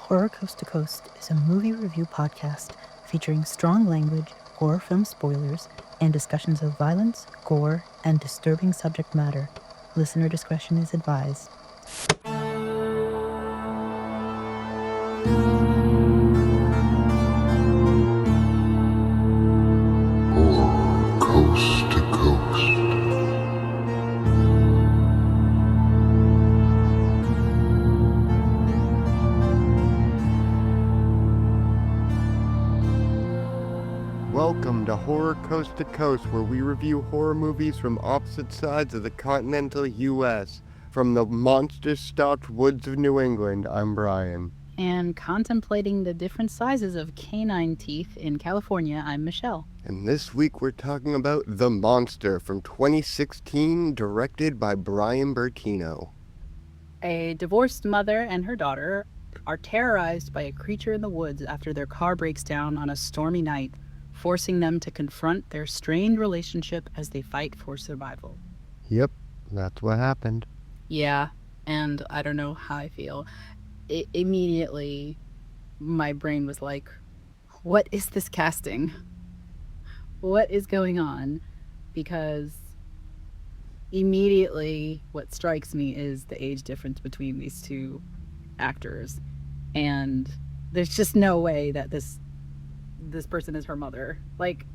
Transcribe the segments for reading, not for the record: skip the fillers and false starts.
Horror Coast to Coast is a movie review podcast featuring strong language, horror film spoilers, and discussions of violence, gore, and disturbing subject matter. Listener discretion is advised. Horror Coast to Coast. Welcome to Horror Coast to Coast, where we review horror movies from opposite sides of the continental U.S. From the monster-stocked woods of New England, I'm Brian. And contemplating the different sizes of canine teeth in California, I'm Michelle. And this week we're talking about The Monster from 2016, directed by Bryan Bertino. A divorced mother and her daughter are terrorized by a creature in the woods after their car breaks down on a stormy night, forcing them to confront their strained relationship as they fight for survival. Yep, that's what happened. Yeah, and I don't know how I feel. Immediately, my brain was like, what is this casting? What is going on? Because immediately what strikes me is the age difference between these two actors. And there's just no way that this person is her mother. Like,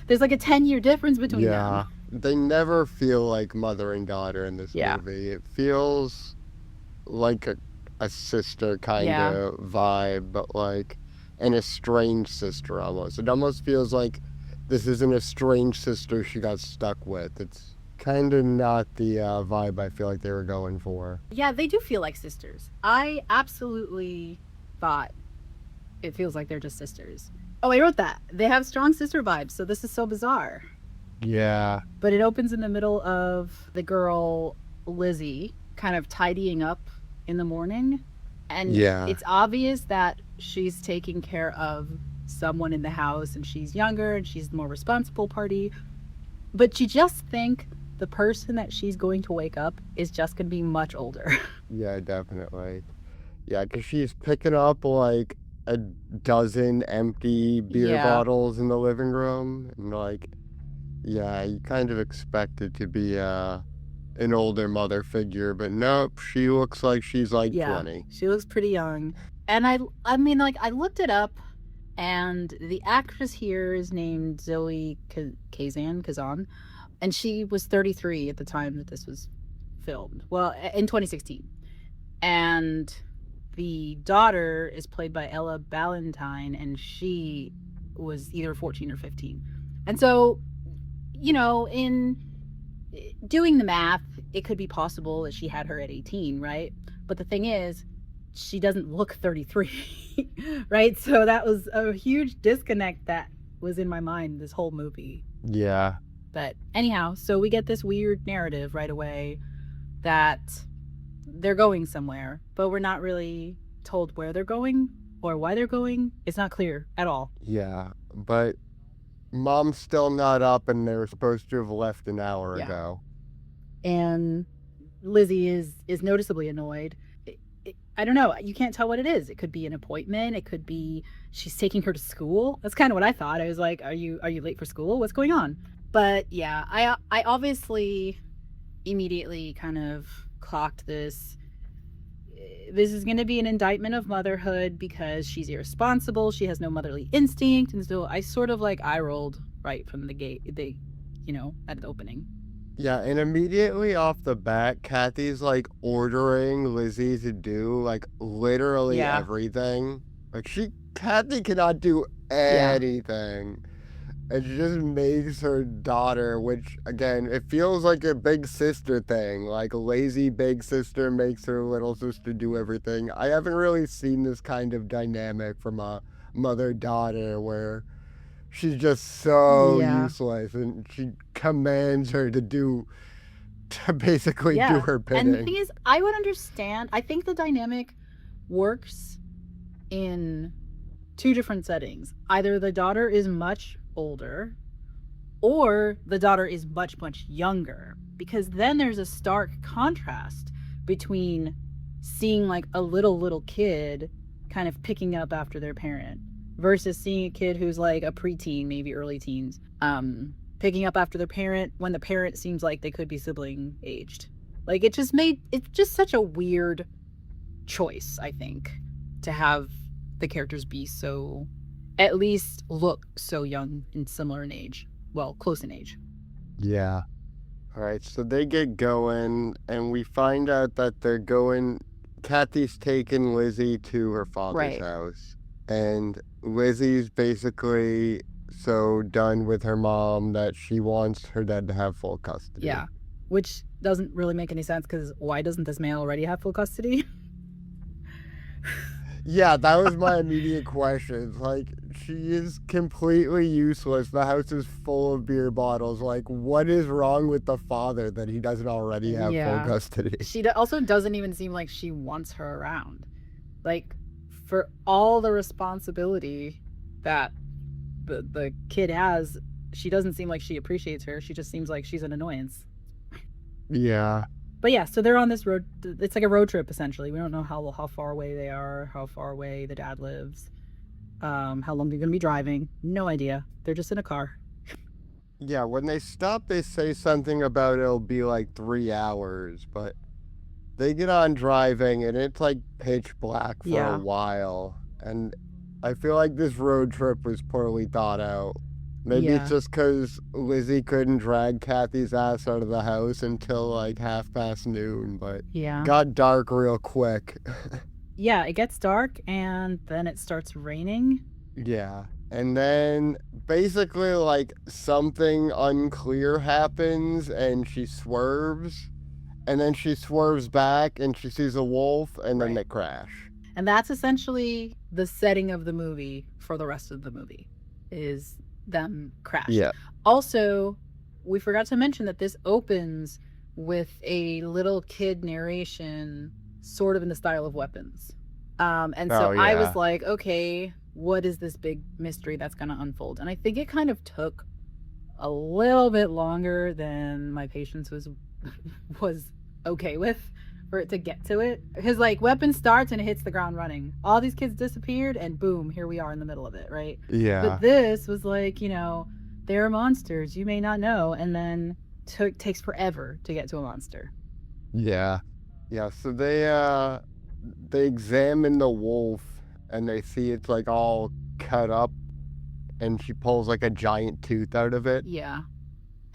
there's like a 10-year difference between them. Yeah, they never feel like mother and daughter in this movie. It feels like a sister kind of vibe, but like an estranged sister almost. It almost feels like this is an estranged sister she got stuck with. It's kind of not the vibe I feel like they were going for. Yeah, they do feel like sisters. I absolutely thought it feels like they're just sisters. Oh, I wrote that. They have strong sister vibes, so this is so bizarre. Yeah. But it opens in the middle of the girl, Lizzie, kind of tidying up in the morning. And it's obvious that she's taking care of someone in the house, and she's younger, and she's the more responsible party. But you just think the person that she's going to wake up is just going to be much older. Yeah, definitely. Yeah, because she's picking up like a dozen empty beer bottles in the living room, and like, yeah, you kind of expect it to be an older mother figure, but nope, she looks like she's like 20. She looks pretty young. And I mean, like, I looked it up, and the actress here is named Zoe Kazan, and she was 33 at the time that this was filmed. Well, in 2016. And the daughter is played by Ella Ballantine, and she was either 14 or 15. And so, you know, in doing the math, it could be possible that she had her at 18, right? But the thing is, she doesn't look 33, right? So that was a huge disconnect that was in my mind this whole movie. Yeah. But anyhow, so we get this weird narrative right away that they're going somewhere, but we're not really told where they're going or why they're going. It's not clear at all. Yeah, but mom's still not up, and they were supposed to have left an hour ago. And Lizzie is noticeably annoyed. I don't know. You can't tell what it is. It could be an appointment. It could be she's taking her to school. That's kind of what I thought. I was like, are you late for school? What's going on? But yeah, I obviously immediately kind of clocked this. This is going to be an indictment of motherhood because she's irresponsible. She has no motherly instinct. And so I sort of like eye rolled right from the gate, at the opening. Yeah, and immediately off the bat, Kathy's like ordering Lizzie to do like literally everything. Like Kathy cannot do anything. And she just makes her daughter, which again, it feels like a big sister thing. Like a lazy big sister makes her little sister do everything. I haven't really seen this kind of dynamic from a mother-daughter where she's just so useless, and she commands her to basically do her bidding. And the thing is, I would understand. I think the dynamic works in two different settings. Either the daughter is much older, or the daughter is much, much younger. Because then there's a stark contrast between seeing like a little kid kind of picking up after their parent versus seeing a kid who's like a preteen, maybe early teens, picking up after their parent when the parent seems like they could be sibling aged. Like it's just such a weird choice, I think, to have the characters be so, at least look so young and similar in age. Well, close in age. Yeah. All right, so they get going, and we find out that they're going. Kathy's taking Lizzie to her father's house, and Lizzie's basically so done with her mom that she wants her dad to have full custody. Yeah, which doesn't really make any sense because why doesn't this man already have full custody? Yeah, that was my immediate question. Like, she is completely useless. The house is full of beer bottles. Like, what is wrong with the father that he doesn't already have full custody? She also doesn't even seem like she wants her around. Like, for all the responsibility that the kid has, she doesn't seem like she appreciates her. She just seems like she's an annoyance. Yeah. But yeah, so they're on this road. It's like a road trip, essentially. We don't know how far away they are, how far away the dad lives, how long they're going to be driving. No idea. They're just in a car. Yeah, when they stop, they say something about it'll be like 3 hours, but they get on driving, and it's like pitch black for a while. And I feel like this road trip was poorly thought out. Maybe it's just because Lizzie couldn't drag Kathy's ass out of the house until like noon, but got dark real quick. Yeah, it gets dark and then it starts raining. Yeah, and then basically like something unclear happens and she swerves, and then she swerves back and she sees a wolf, and then they crash. And that's essentially the setting of the movie for the rest of the movie, is them crash. Yeah. Also, we forgot to mention that this opens with a little kid narration, sort of in the style of Weapons. And so I was like, okay, what is this big mystery that's going to unfold? And I think it kind of took a little bit longer than my patience was okay with for it to get to it. Because like Weapons starts and it hits the ground running. All these kids disappeared and boom, here we are in the middle of it, right? Yeah. But this was like, there are monsters you may not know, and then takes forever to get to a monster. Yeah. Yeah, so they examine the wolf and they see it's like all cut up, and she pulls like a giant tooth out of it. Yeah.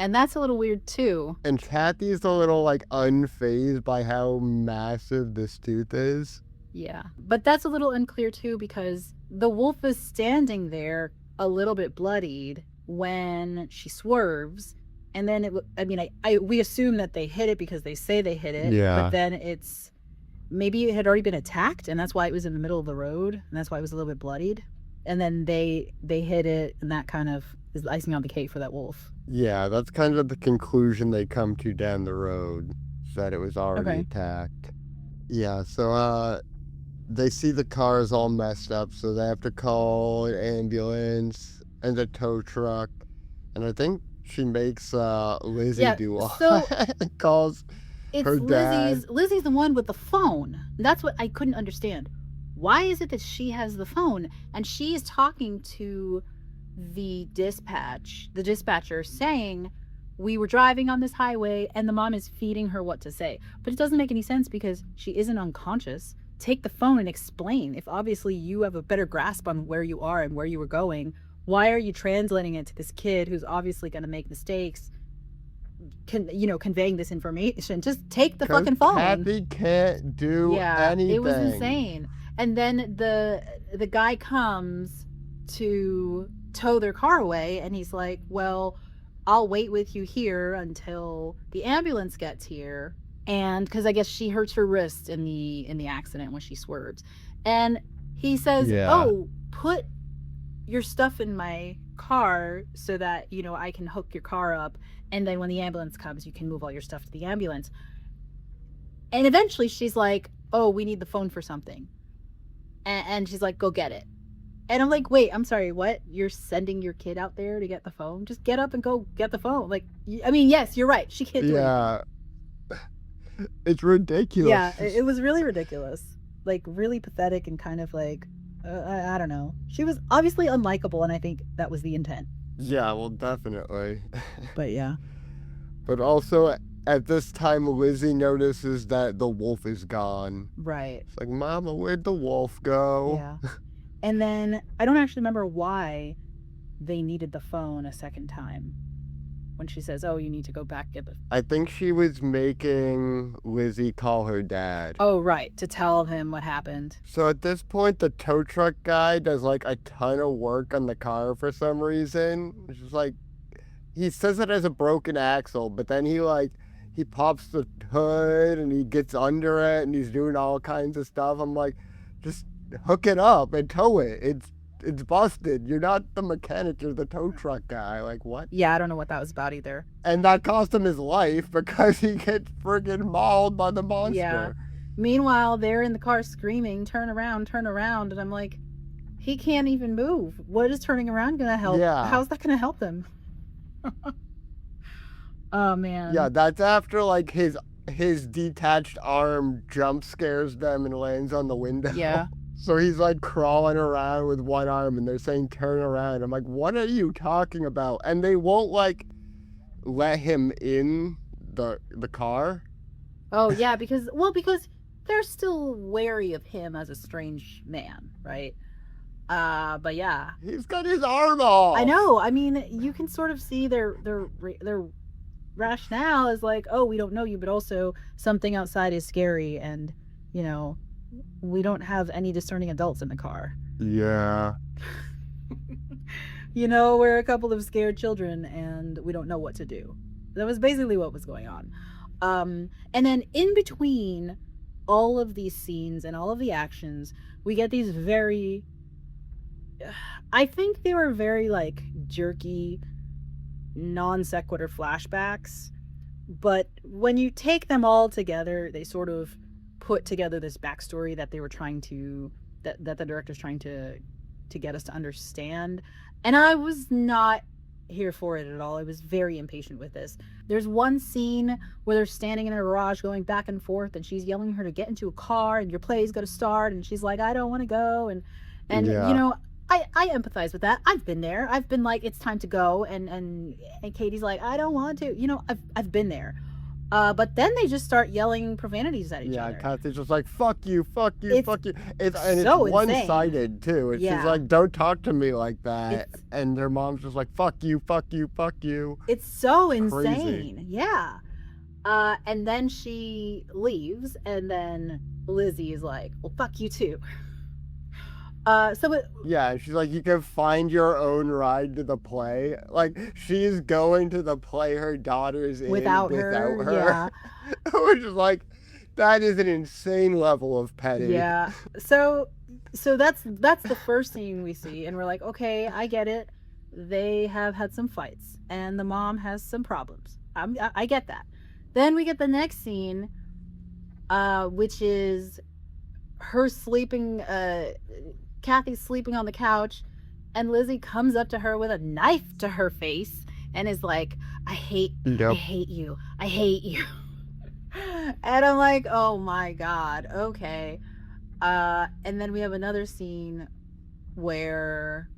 And that's a little weird too. And Kathy's a little like unfazed by how massive this tooth is. Yeah. But that's a little unclear too, because the wolf is standing there a little bit bloodied when she swerves. And then we assume that they hit it because they say they hit it. Yeah. But then maybe it had already been attacked, and that's why it was in the middle of the road, and that's why it was a little bit bloodied. And then they hit it, and that kind of is icing on the cake for that wolf. Yeah, that's kind of the conclusion they come to down the road, that it was already attacked. Yeah, so they see the car is all messed up, so they have to call an ambulance and a tow truck. And I think she makes Lizzie do all that. Calls her dad. Lizzie's the one with the phone. That's what I couldn't understand. Why is it that she has the phone and she is talking to the dispatcher saying, we were driving on this highway, and the mom is feeding her what to say. But it doesn't make any sense because she isn't unconscious. Take the phone and explain. If obviously you have a better grasp on where you are and where you were going, why are you translating it to this kid who's obviously going to make mistakes, conveying this information? Just take the fucking phone. Kathy can't do anything. It was insane. And then the guy comes to tow their car away, and he's like, well, I'll wait with you here until the ambulance gets here. And because I guess she hurts her wrist in the accident when she swerves. And he says, oh, put your stuff in my car so that, I can hook your car up. And then when the ambulance comes, you can move all your stuff to the ambulance. And eventually she's like, oh, we need the phone for something. And she's like, go get it. And I'm like, wait, I'm sorry, what? You're sending your kid out there to get the phone? Just get up and go get the phone. Like, I mean, yes, you're right. She can't do anything. It's ridiculous. Yeah, it was really ridiculous. like really pathetic and kind of like I don't know. She was obviously unlikable, and I think that was the intent. Yeah, well, definitely. But yeah. But also, at this time, Lizzie notices that the wolf is gone. Right. It's like, Mama, where'd the wolf go? Yeah. And then I don't actually remember why they needed the phone a second time. When she says, "Oh, you need to go back get the." I think she was making Lizzie call her dad. Oh, right, to tell him what happened. So at this point, the tow truck guy does like a ton of work on the car for some reason. It's just like, he says it has a broken axle, but then he pops the hood and he gets under it and he's doing all kinds of stuff. I'm like, just hook it up and tow it. It's busted. You're not the mechanic, you're the tow truck guy. Like, what? Yeah, I don't know what that was about either. And that cost him his life because he gets friggin' mauled by the monster. Yeah. Meanwhile, they're in the car screaming, turn around, and I'm like, he can't even move. What is turning around gonna help? Yeah. How's that gonna help him? Oh man. Yeah, that's after like his detached arm jump scares them and lands on the window. Yeah. So he's like crawling around with one arm and they're saying turn around. I'm like, what are you talking about? And they won't like let him in the car. Oh yeah, because they're still wary of him as a strange man, right? But yeah. He's got his arm off. I know. I mean, you can sort of see their rationale is like, oh, we don't know you, but also something outside is scary, and you know, we don't have any discerning adults in the car. Yeah. You know, we're a couple of scared children and we don't know what to do. That was basically what was going on. And then in between all of these scenes and all of the actions, we get these very, I think they were very like jerky, non sequitur flashbacks. But when you take them all together, they sort of put together this backstory that they were trying to, that the director's trying to get us to understand. And I was not here for it at all. I was very impatient with this. There's one scene where they're standing in a garage going back and forth, and she's yelling at her to get into a car and your play's going to start, and she's like, I don't want to go. And Yeah. you know, I empathize with that. I've been there. I've been like, it's time to go, and Katie's like, I don't want to. You know, I've been there. But then they just start yelling profanities at each other. Yeah, Kathy's just like, fuck you, fuck you, It's fuck you. It's so insane. one-sided, too. It's Yeah. just like, don't talk to me like that. It's- And their mom's just like, fuck you, fuck you, fuck you. It's so Crazy. insane. Yeah. And then she leaves, and then Lizzie is like, well, fuck you too. Yeah, she's like, you can find your own ride to the play. Like, she's going to the play her daughter's in without her. Yeah. Which is like, that is an insane level of petty. Yeah. So that's the first scene we see, and we're like, okay, I get it. They have had some fights, and the mom has some problems. I get that. Then we get the next scene, which is her sleeping. Kathy's sleeping on the couch, and Lizzie comes up to her with a knife to her face and is like, I hate you. I hate you. And I'm like, oh my God. Okay. And then we have another scene where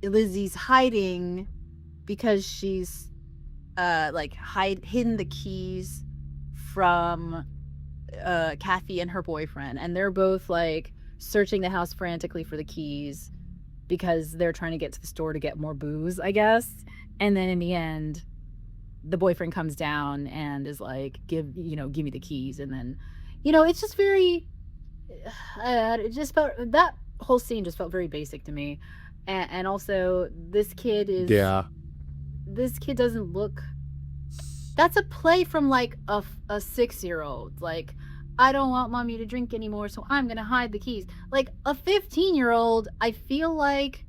Lizzie's hiding because she's hidden the keys from Kathy and her boyfriend, and they're both like searching the house frantically for the keys because they're trying to get to the store to get more booze, I guess. And then in the end, the boyfriend comes down and is like, give me the keys. And then, it's just very, it just felt, that whole scene just felt very basic to me. And also this kid doesn't look, that's a play from like a 6-year-old. Like, I don't want mommy to drink anymore, so I'm gonna hide the keys. Like a 15-year-old, I feel like,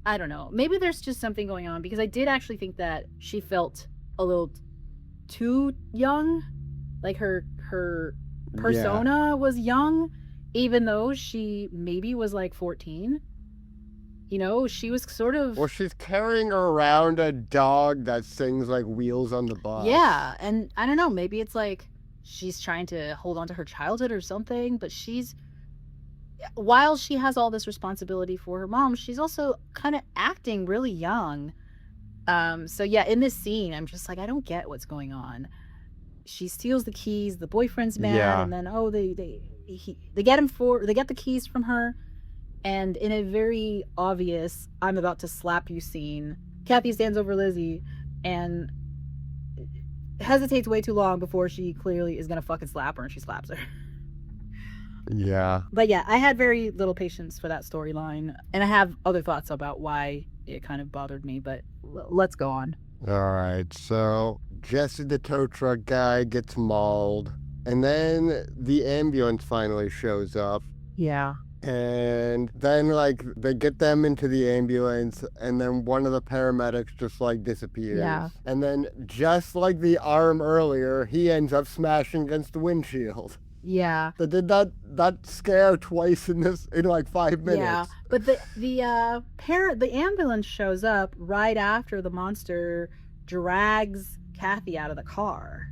I don't know, maybe there's just something going on, because I did actually think that she felt a little too young. Like her persona was young, even though she maybe was like 14. She was sort of... Well, she's carrying around a dog that sings like Wheels on the Bus. Yeah, and I don't know, maybe it's like she's trying to hold on to her childhood or something, but while she has all this responsibility for her mom, she's also kind of acting really young. So yeah, in this scene, I'm just like, I don't get what's going on. She steals the keys, the boyfriend's mad, and then they get the keys from her, and in a very obvious I'm about to slap you scene, Kathy stands over Lizzie and hesitates way too long before she clearly is gonna fucking slap her, and she slaps her. Yeah. But yeah, I had very little patience for that storyline, and I have other thoughts about why it kind of bothered me, but let's go on. All right, so Jesse the tow truck guy gets mauled, and then the ambulance finally shows up. Yeah. And then, like, they get them into the ambulance, and then one of the paramedics just, like, disappears. Yeah. And then, just like the arm earlier, he ends up smashing against the windshield. Yeah. They did that scare twice in like 5 minutes. Yeah, but the ambulance shows up right after the monster drags Kathy out of the car,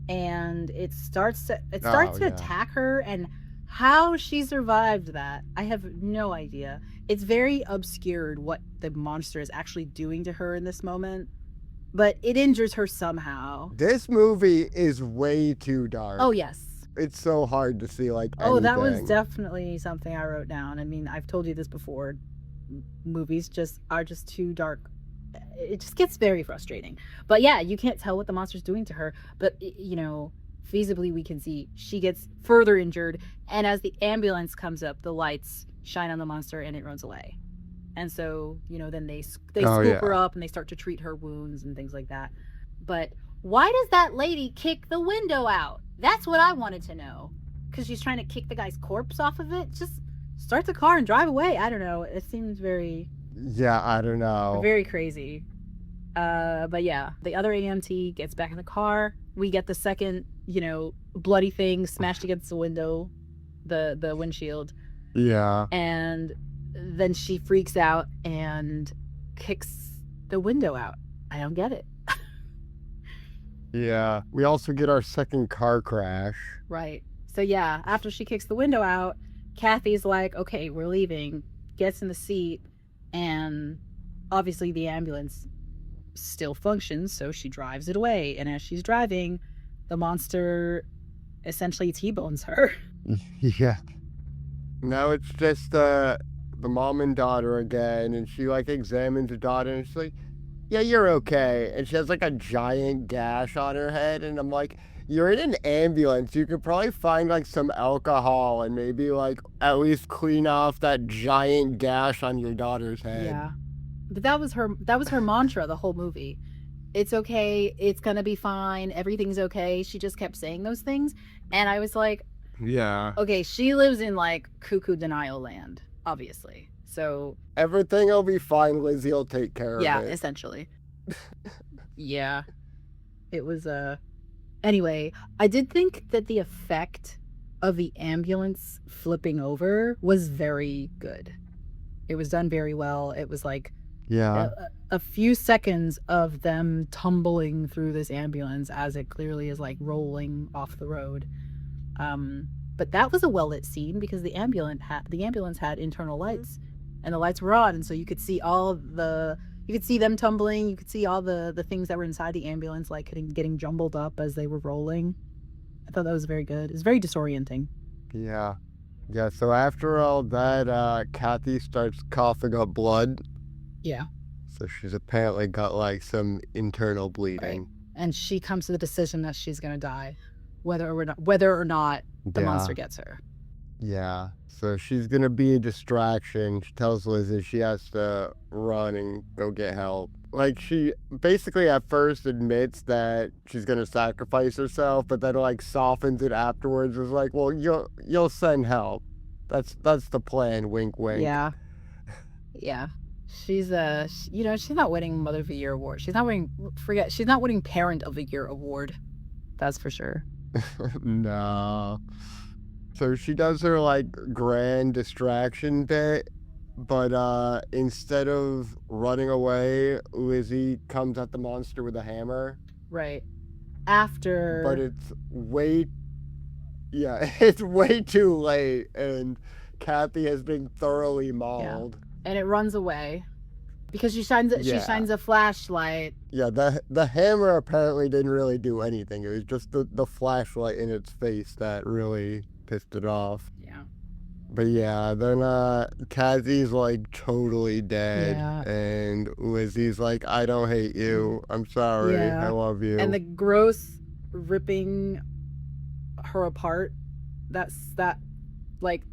and it starts to attack her, and how she survived that, I have no idea. It's very obscured what the monster is actually doing to her in this moment, but it injures her somehow. This movie is way too dark. Oh yes. It's so hard to see, like, anything. Oh, that was definitely something I wrote down. I mean, I've told you this before. Movies are just too dark. It just gets very frustrating. But yeah, you can't tell what the monster's doing to her. But, feasibly we can see she gets further injured. And as the ambulance comes up, the lights shine on the monster and it runs away. And so, then they scoop her up and they start to treat her wounds and things like that. But why does that lady kick the window out? That's what I wanted to know. Because she's trying to kick the guy's corpse off of it? Just start the car and drive away. I don't know. It seems very... Yeah, I don't know. Very crazy. But yeah, the other AMT gets back in the car. We get the second, bloody thing smashed against the window, the windshield. Yeah. And then she freaks out and kicks the window out. I don't get it. Yeah. We also get our second car crash. Right. So yeah, after she kicks the window out, Kathy's like, okay, we're leaving, gets in the seat, and obviously the ambulance still functions, so she drives it away. And as she's driving, the monster essentially T-bones her. Yeah. Now it's just the mom and daughter again, and she, like, examines the daughter, and she's like, yeah, you're okay. And she has, like, a giant gash on her head, and I'm like, you're in an ambulance. You could probably find, like, some alcohol and maybe, like, at least clean off that giant gash on your daughter's head. Yeah. But that was her mantra the whole movie. It's okay. It's going to be fine. Everything's okay. She just kept saying those things. And I was like, yeah. Okay, she lives in, like, cuckoo denial land, obviously. So everything will be fine. Lizzie will take care of it. Yeah, essentially. Yeah. It was Anyway, I did think that the effect of the ambulance flipping over was very good. It was done very well. It was like a few seconds of them tumbling through this ambulance as it clearly is like rolling off the road. But that was a well-lit scene because the ambulance had internal lights, and the lights were on, and so you could see you could see them tumbling. You could see all the things that were inside the ambulance, like getting jumbled up as they were rolling. I thought that was very good. It's very disorienting. Yeah. Yeah, so after all that, Kathy starts coughing up blood. Yeah. So she's apparently got, like, some internal bleeding. Right. And she comes to the decision that she's going to die, whether or not the monster gets her. Yeah. So she's going to be a distraction. She tells Lizzie she has to run and go get help. Like, she basically at first admits that she's going to sacrifice herself, but then, like, softens it afterwards. It's like, well, you'll send help. That's the plan. Wink, wink. Yeah. Yeah. She's she's not winning Mother of the Year award. She's not winning Parent of the Year award. That's for sure. No. So she does her, like, grand distraction bit, but instead of running away, Lizzie comes at the monster with a hammer. Right. after. But it's way it's way too late, and Kathy has been thoroughly mauled. And it runs away because she shines a flashlight. Yeah, the hammer apparently didn't really do anything. It was just the flashlight in its face that really pissed it off. Yeah. But yeah, then Kathy's like totally dead, Yeah. and Lizzie's like, I don't hate you. I'm sorry. I love you. And the gross ripping her apart, that like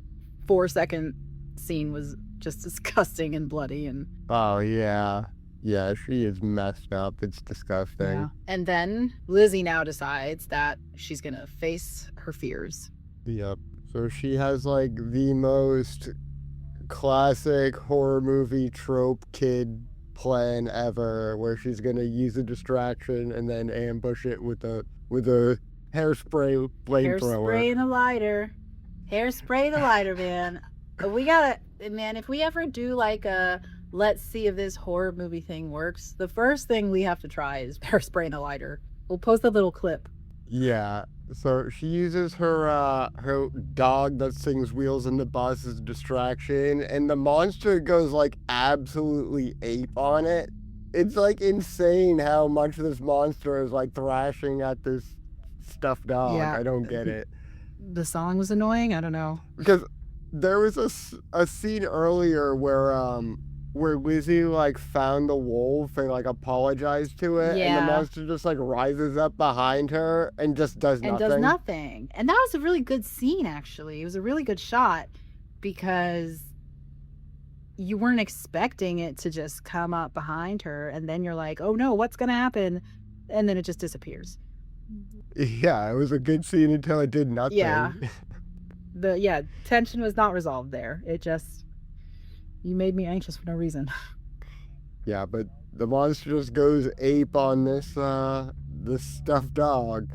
4-second scene was just disgusting and bloody. And oh yeah, she is messed up. It's disgusting. Yeah. And then Lizzie now decides that she's gonna face her fears. Yep. So she has like the most classic horror movie trope kid plan ever, where she's gonna use a distraction and then ambush it with a hairspray flamethrower. Hairspray and a lighter. Hairspray the lighter, man. We gotta, man, if we ever do like a let's see if this horror movie thing works, the first thing we have to try is hairspray and a lighter. We'll post a little clip. Yeah. So she uses her dog that sings Wheels in the Bus as a distraction, and the monster goes like absolutely ape on it. It's like insane how much this monster is like thrashing at this stuffed dog. Yeah. I don't get it. The song was annoying. I don't know. Because there was a scene earlier where Lizzie like found the wolf and like apologized to it, and the monster just like rises up behind her and just does nothing. And that was a really good scene, actually. It was a really good shot because you weren't expecting it to just come up behind her, and then you're like, oh no, what's gonna happen? And then it just disappears. Yeah, it was a good scene until it did nothing. Yeah. The tension was not resolved there. It just, you made me anxious for no reason. Yeah, but the monster just goes ape on this stuffed dog,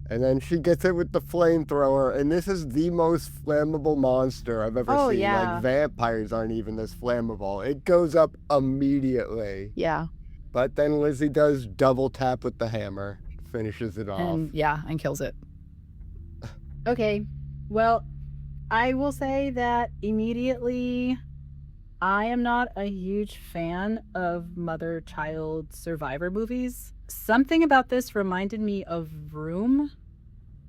and then she gets it with the flamethrower, and this is the most flammable monster I've ever seen. Yeah. Like vampires aren't even this flammable. It goes up immediately. Yeah. But then Lizzie does double tap with the hammer, finishes it off. And kills it. Okay, well, I will say that immediately, I am not a huge fan of mother-child survivor movies. Something about this reminded me of Room.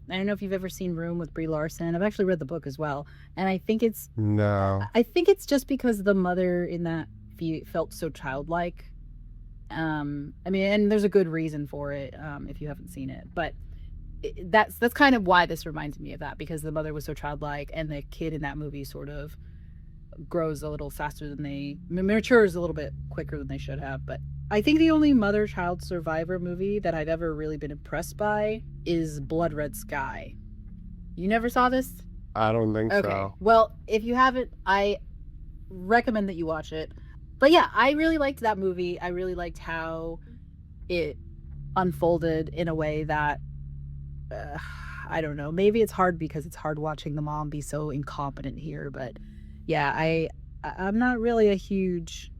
I don't know if you've ever seen Room with Brie Larson. I've actually read the book as well. And I think it's... No. I think it's just because the mother in that felt so childlike. I mean, and there's a good reason for it if you haven't seen it. But that's kind of why this reminds me of that, because the mother was so childlike, and the kid in that movie sort of grows a little faster than matures a little bit quicker than they should have. But I think the only mother-child survivor movie that I've ever really been impressed by is Blood Red Sky. You never saw this? I don't think so. Okay. Well, if you haven't, I recommend that you watch it. But yeah, I really liked that movie. I really liked how it unfolded in a way that I don't know. Maybe it's hard because it's hard watching the mom be so incompetent here, but yeah, I'm not really a huge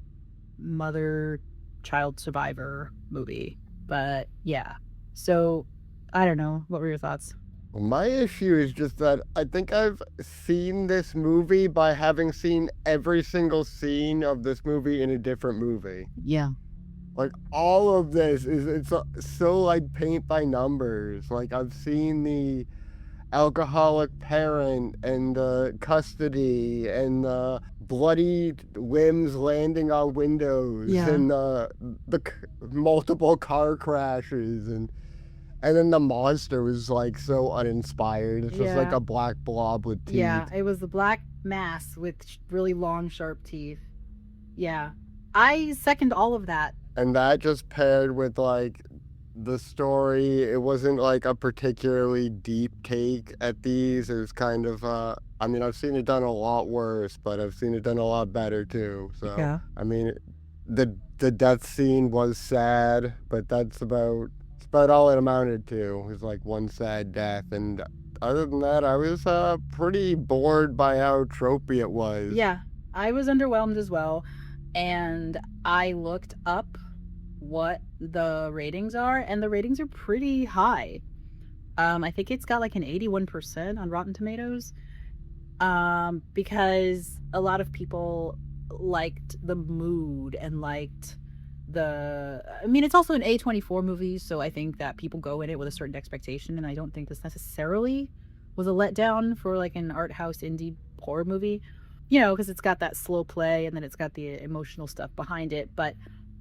mother-child survivor movie, but yeah. So, I don't know. What were your thoughts? Well, my issue is just that I think I've seen this movie by having seen every single scene of this movie in a different movie. Yeah. Like, all of this it's so like paint by numbers. Like, I've seen the alcoholic parent and the custody and the bloody limbs landing on windows and the multiple car crashes, and then the monster was like so uninspired. It's just like a black blob with teeth. Yeah, it was a black mass with really long, sharp teeth. Yeah, I second all of that. And that just paired with like the story, it wasn't like a particularly deep take at these. It was kind of I mean, I've seen it done a lot worse, but I've seen it done a lot better too. So yeah. I mean, the death scene was sad, but that's about all it amounted to. It was like one sad death, and other than that, I was pretty bored by how tropey it was. Yeah, I was underwhelmed as well, and I looked up what the ratings are, and the ratings are pretty high. I think it's got like an 81% on Rotten Tomatoes. Because a lot of people liked the mood and liked I mean, it's also an A24 movie, so I think that people go in it with a certain expectation, and I don't think this necessarily was a letdown for like an art house indie horror movie, because it's got that slow play and then it's got the emotional stuff behind it. But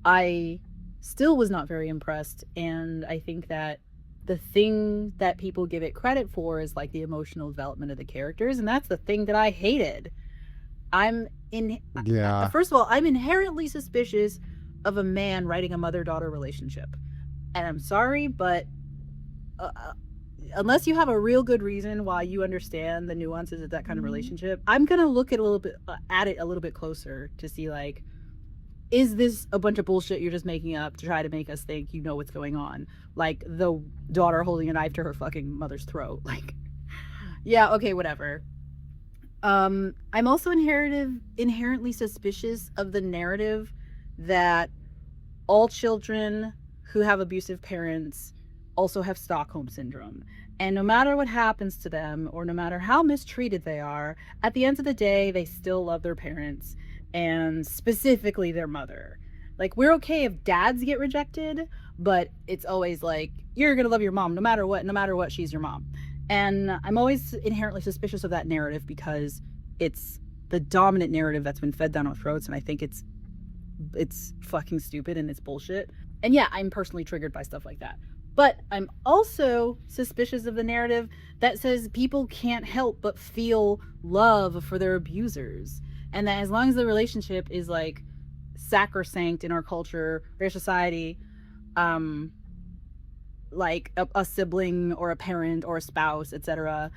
I still was not very impressed, and I think that the thing that people give it credit for is like the emotional development of the characters, and that's the thing that I hated. Yeah. First of all, I'm inherently suspicious of a man writing a mother-daughter relationship, and I'm sorry, but unless you have a real good reason why you understand the nuances of that kind of relationship, I'm gonna look at it a little bit closer to see, like, is this a bunch of bullshit you're just making up to try to make us think you know what's going on? Like the daughter holding a knife to her fucking mother's throat. Like, yeah, okay, whatever. I'm also inherently suspicious of the narrative that all children who have abusive parents also have Stockholm syndrome. And no matter what happens to them, or no matter how mistreated they are, at the end of the day, they still love their parents, and specifically their mother. Like, we're okay if dads get rejected, but it's always like, you're gonna love your mom no matter what, she's your mom. And I'm always inherently suspicious of that narrative because it's the dominant narrative that's been fed down our throats, and I think it's fucking stupid and it's bullshit. And yeah, I'm personally triggered by stuff like that. But I'm also suspicious of the narrative that says people can't help but feel love for their abusers, and that as long as the relationship is like sacrosanct in our culture, our society, like a sibling or a parent or a spouse, etc.,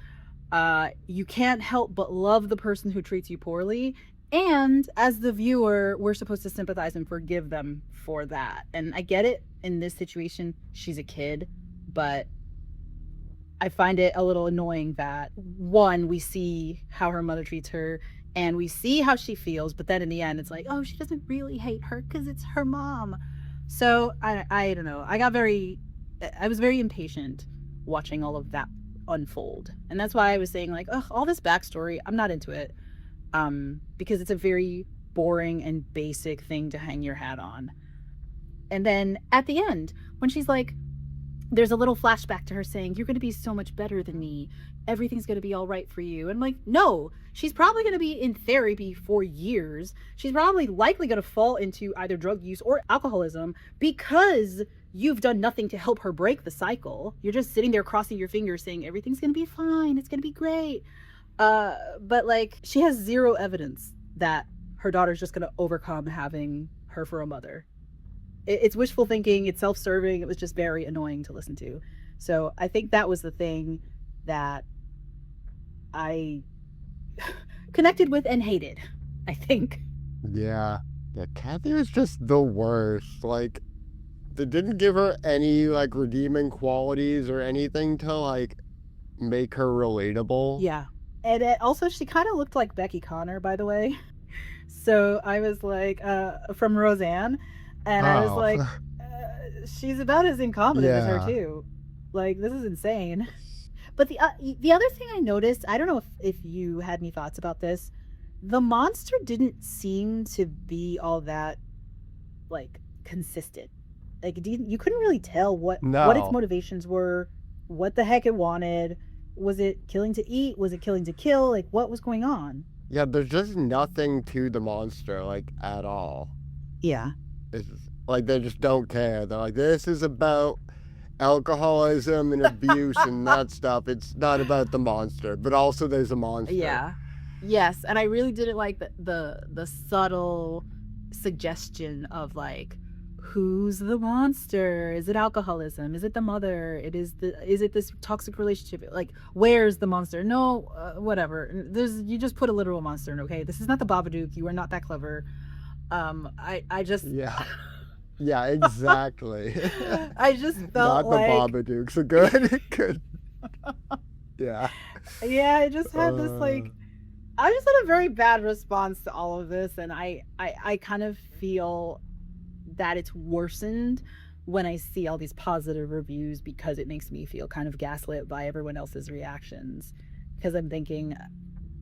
you can't help but love the person who treats you poorly. And as the viewer, we're supposed to sympathize and forgive them for that. And I get it, in this situation, she's a kid, but I find it a little annoying that, one, we see how her mother treats her and we see how she feels, but then in the end, it's like, oh, she doesn't really hate her because it's her mom. So I don't know. I was very impatient watching all of that unfold. And that's why I was saying, like, all this backstory, I'm not into it. Because it's a very boring and basic thing to hang your hat on. And then at the end, when she's like, there's a little flashback to her saying, you're going to be so much better than me. Everything's going to be all right for you. And I'm like, no, she's probably going to be in therapy for years. She's probably likely going to fall into either drug use or alcoholism because you've done nothing to help her break the cycle. You're just sitting there crossing your fingers saying, everything's going to be fine. It's going to be great. But like, she has zero evidence that her daughter's just gonna overcome having her for a mother. It's wishful thinking, it's self-serving, it was just very annoying to listen to. So I think that was the thing that I connected with and hated, I think. Yeah. Yeah, Kathy was just the worst. Like, they didn't give her any, like, redeeming qualities or anything to, like, make her relatable. Yeah. And also, she kind of looked like Becky Connor, by the way. So I was like, from Roseanne, and I was like, she's about as incompetent as her too. Like, this is insane. But the other thing I noticed, I don't know if you had any thoughts about this, the monster didn't seem to be all that, like, consistent. Like, you couldn't really tell what its motivations were, what the heck it wanted. Was it killing to eat? Was it killing to kill? Like, what was going on? Yeah, there's just nothing to the monster, like, at all. Yeah. It's like, they just don't care. They're like, this is about alcoholism and abuse and that stuff. It's not about the monster, but also there's a monster. Yeah. Yes, and I really didn't like the subtle suggestion of, like, who's the monster? Is it alcoholism? Is it the mother? Is it this toxic relationship? Like, where's the monster? No, whatever. You just put a literal monster in, okay? This is not the Babadook. You are not that clever. I just... Yeah. Yeah, exactly. I just felt like... Not the Babadook. So good. Yeah. Yeah, I just had this, like... I just had a very bad response to all of this, and I kind of feel that it's worsened when I see all these positive reviews, because it makes me feel kind of gaslit by everyone else's reactions. Because I'm thinking,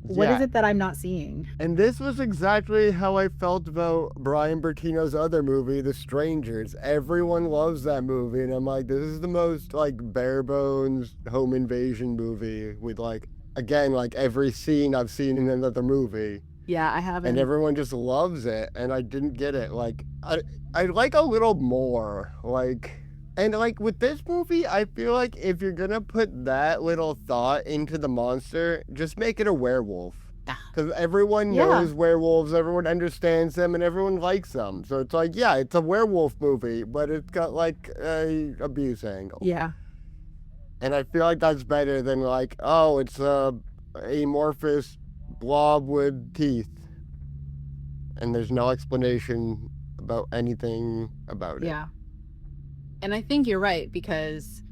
what is it that I'm not seeing? And this was exactly how I felt about Bryan Bertino's other movie, The Strangers. Everyone loves that movie, and I'm like, this is the most, like, bare bones home invasion movie with, like, again, like, every scene I've seen in another movie. Yeah, I haven't. And everyone just loves it, and I didn't get it. Like, I like a little more, like... And, like, with this movie, I feel like if you're gonna put that little thought into the monster, just make it a werewolf. Because everyone knows werewolves, everyone understands them, and everyone likes them. So it's like, yeah, it's a werewolf movie, but it's got, like, a abuse angle. Yeah. And I feel like that's better than, like, oh, it's a amorphous blob with teeth. And there's no explanation about anything about it. Yeah. And I think you're right, because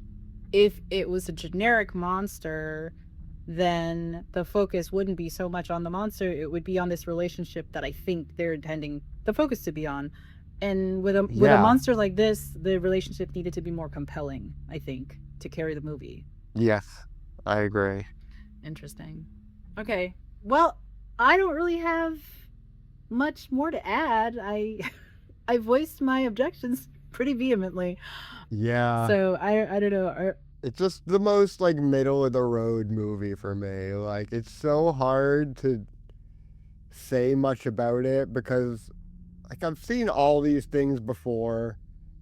if it was a generic monster, then the focus wouldn't be so much on the monster. It would be on this relationship that I think they're intending the focus to be on. And with a monster like this, the relationship needed to be more compelling, I think, to carry the movie. Yes, I agree. Interesting. Okay. Well, I don't really have much more to add. I voiced my objections pretty vehemently. Yeah. So I don't know. It's just the most, like, middle of the road movie for me. Like, it's so hard to say much about it because, like, I've seen all these things before.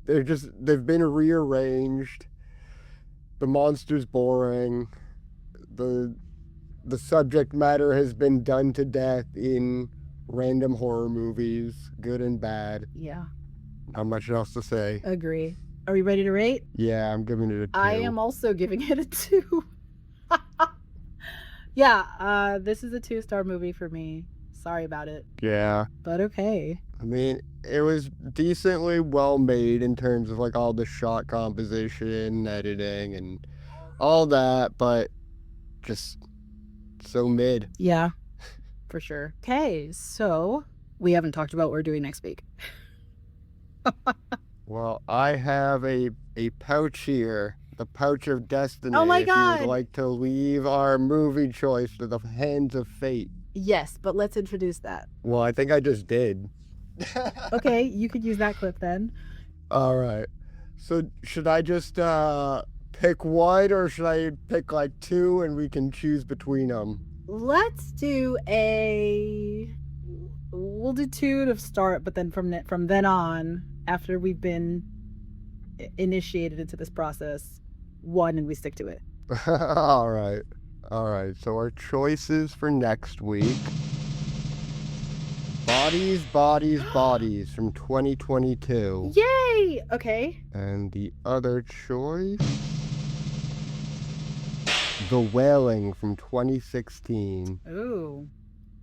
They've been rearranged. The monster's boring. The subject matter has been done to death in random horror movies, good and bad. Yeah. Not much else to say. Agree. Are we ready to rate? Yeah, I'm giving it a 2. I am also giving it a 2. Yeah, this is a 2-star movie for me. Sorry about it. Yeah. But okay. I mean, it was decently well made in terms of, like, all the shot composition, editing, and all that, but just so mid. Yeah, for sure. Okay, so we haven't talked about what we're doing next week. Well, I have a pouch here, the pouch of destiny. Oh my if God! you would like to leave our movie choice to the hands of fate. Yes, but let's introduce that. Well, I think I just did. Okay, you could use that clip then. All right. So should I just pick one, or should I pick, like, 2 and we can choose between them? Let's do we'll do 2 to start, but then from then on, after we've been initiated into this process, 1, and we stick to it. All right. So our choices for next week: Bodies, Bodies, Bodies from 2022. Yay! Okay. And the other choice, The Wailing from 2016. Ooh,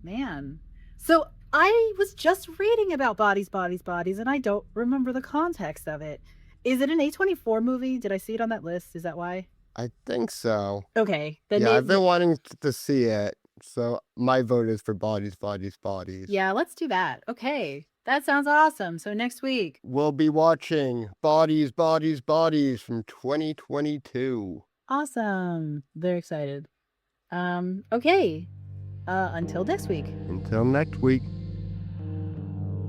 man. So I was just reading about Bodies, Bodies, Bodies, and I don't remember the context of it. Is it an A24 movie? Did I see it on that list? Is that why? I think so. Okay. Then yeah, I've been wanting to see it, so my vote is for Bodies, Bodies, Bodies. Yeah, let's do that. Okay. That sounds awesome. So next week, we'll be watching Bodies, Bodies, Bodies from 2022. Awesome. Very excited. Okay. Until next week. Until next week.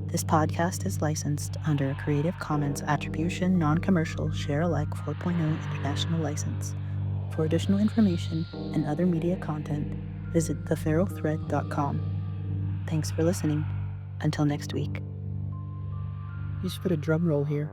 This podcast is licensed under a Creative Commons Attribution, Non-Commercial, Share-alike 4.0 International License. For additional information and other media content, visit theferalthread.com. Thanks for listening. Until next week. You should put a drum roll here.